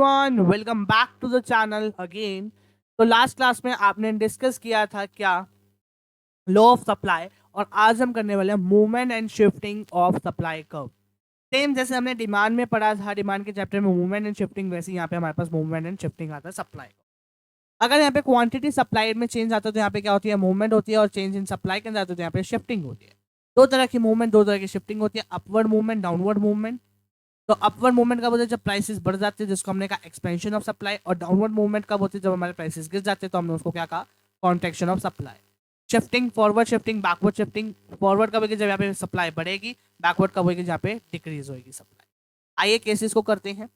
Everyone, welcome back to the channel again. तो last class में आपने डिस्कस किया था क्या, लॉ ऑफ सप्लाई, और आज हम करने वाले हैं movement and shifting of supply curve. Same जैसे हमने डिमांड में पढ़ा था, डिमांड के चैप्टर में मूवमेंट एंड शिफ्टिंग, वैसे यहाँ पे हमारे पास मूवमेंट एंड शिफ्टिंग आता है सप्लाई। अगर यहाँ पे क्वांटिटी सप्लाई में चेंज आता है तो यहाँ पे क्या होती है, मूवमेंट होती है, और चेंज इन सप्लाई के अंदर आता है तो यहाँ पे शिफ्टिंग होती है। दो तरह की मूवमेंट, दो तरह की शिफ्टिंग होती है, अपवर्ड मूवमेंट, डाउनवर्ड मूवमेंट। तो अपवर्ड मूवमेंट कब होता है, जब प्राइसेस बढ़ जाते हैं, जिसको हमने कहा एक्सपेंशन ऑफ सप्लाई। और डाउनवर्ड मूवमेंट कब होती है, जब हमारे प्राइसेस गिर जाते हैं, तो हमने उसको क्या कहा, contraction of supply. Shifting, forward shifting, backward shifting. Forward कब होगी, जब यहाँ पे सप्लाई बढ़ेगी। बैकवर्ड कब होगी, जहाँ पे डिक्रीज होगी सप्लाई। आइए केसेस को करते हैं।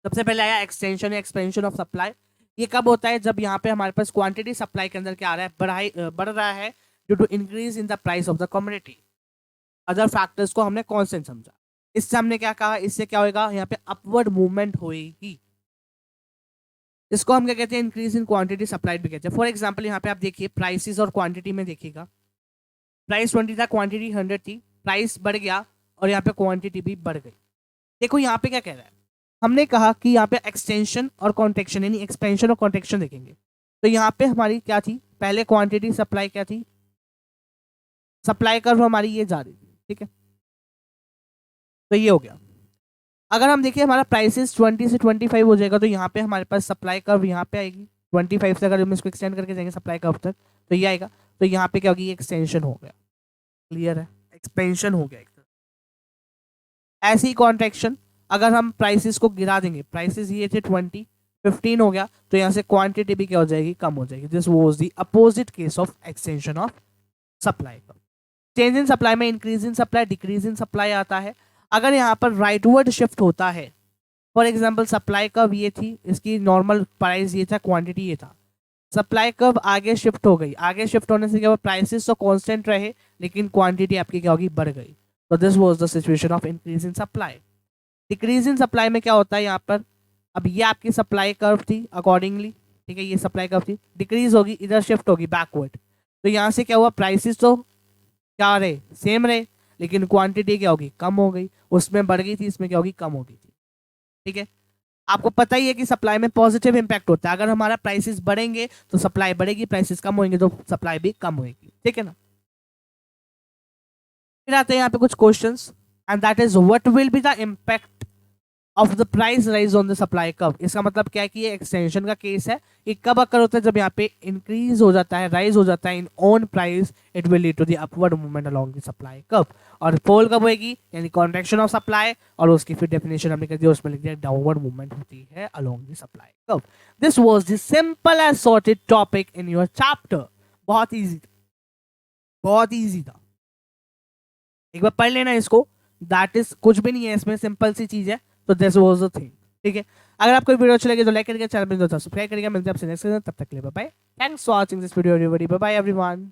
सबसे पहले आया एक्सटेंशन या एक्सपेंशन ऑफ सप्लाई। ये कब होता है, जब यहाँ पे हमारे पास क्वांटिटी सप्लाई के अंदर क्या आ रहा है, बढ़ रहा है due to increase in the price of the commodity. Other factors को हमने कांस्टेंट समझा। इससे हमने क्या कहा, इससे क्या होगा, यहाँ पे अपवर्ड मूवमेंट होएगी। इसको हम क्या कहते हैं, इंक्रीज इन क्वांटिटी सप्लाइड भी कहते हैं। फॉर एग्जांपल यहाँ पे आप देखिए, प्राइसेस और क्वांटिटी में देखिएगा, प्राइस 20 था, क्वांटिटी 100 थी, प्राइस बढ़ गया और यहाँ पे क्वांटिटी भी बढ़ गई। देखो यहाँ पे क्या कह रहा है, हमने कहा कि यहाँ पे एक्सटेंशन और कॉन्ट्रैक्शन यानी एक्सपेंशन और कॉन्ट्रैक्शन देखेंगे। तो यहाँ पे हमारी क्या थी, पहले क्वांटिटी सप्लाई क्या थी, सप्लाई कर्व हमारी ये जा रही थी, ठीक है। तो ये हो गया। अगर हम देखिए हमारा प्राइसेस 20 से 25 हो जाएगा, तो यहाँ पे हमारे पास सप्लाई कर्व यहाँ पे आएगी। 25 से अगर हम इसको एक्सटेंड करके जाएंगे सप्लाई कर्व तक, तो ये आएगा। तो यहाँ पे क्या होगी, ये एक्सटेंशन हो गया, क्लियर है, एक्सपेंशन हो गया एक तरह। ऐसी ही कॉन्ट्रैक्शन, अगर हम प्राइसेस को गिरा देंगे, प्राइसेस ये थे 20, 15 हो गया, तो यहाँ से क्वांटिटी भी क्या हो जाएगी, कम हो जाएगी। This was the opposite case of extension of supply curve. Change in supply में increase in supply, decrease in supply आता है। अगर यहाँ पर राइटवर्ड शिफ्ट होता है, फॉर एग्जांपल सप्लाई कर्व ये थी, इसकी नॉर्मल प्राइस ये था, क्वांटिटी ये था, सप्लाई कर्व आगे शिफ्ट हो गई। आगे शिफ्ट होने से क्या हुआ, प्राइसेस तो कांस्टेंट रहे लेकिन क्वांटिटी आपकी क्या होगी, बढ़ गई। तो this was the situation of increase in supply. Decrease in supply में क्या होता है, यहाँ पर अब ये आपकी सप्लाई कर्व थी अकॉर्डिंगली, ठीक है, ये सप्लाई कर्व थी, डिक्रीज होगी, इधर शिफ्ट होगी बैकवर्ड। तो यहाँ से क्या हुआ, प्राइसेस तो क्या रहे, सेम रहे, लेकिन क्वांटिटी क्या होगी, कम हो गई। उसमें बढ़ गई थी, इसमें क्या होगी, कम हो गई थी, ठीक है। आपको पता ही है कि सप्लाई में पॉजिटिव इंपैक्ट होता है। अगर हमारा प्राइसेस बढ़ेंगे तो सप्लाई बढ़ेगी, प्राइसेस कम होंगे तो सप्लाई भी कम होगी, ठीक है ना। फिर आते हैं यहाँ पे कुछ questions, and that is what will be the impact of the price rise on the supply curve. इसका मतलब क्या है कि ये एक्सटेंशन का केस है। ये कब अकर होता है, जब यहाँ पे इंक्रीज हो जाता है, राइज हो जाता है in own price, it will lead to the upward movement along the supply curve. और फॉल कब होगी, यानी कॉन्ट्रैक्शन ऑफ सप्लाई, और उसकी फिर डेफिनेशन हमने कर दिया, उसमें लिख दिया डाउनवर्ड मूवमेंट होती है along the supply curve. This was the simple and sorted topic in your chapter. बहुत ईजी था, बहुत ईजी था, एक बार पढ़ लेना इसको। दैट इज कुछ भी नहीं है इसमें, सिंपल सी चीज है। तो दिस वाज द थिंग, ठीक है। अगर आपको वीडियो अच्छी लगे तो लाइक करके चैनल में सब्सक्राइब करिएगा। मिलते हैं आपसे नेक्स्ट, तब तक के लिए bye bye. Thanks for watching this video everybody, bye bye everyone.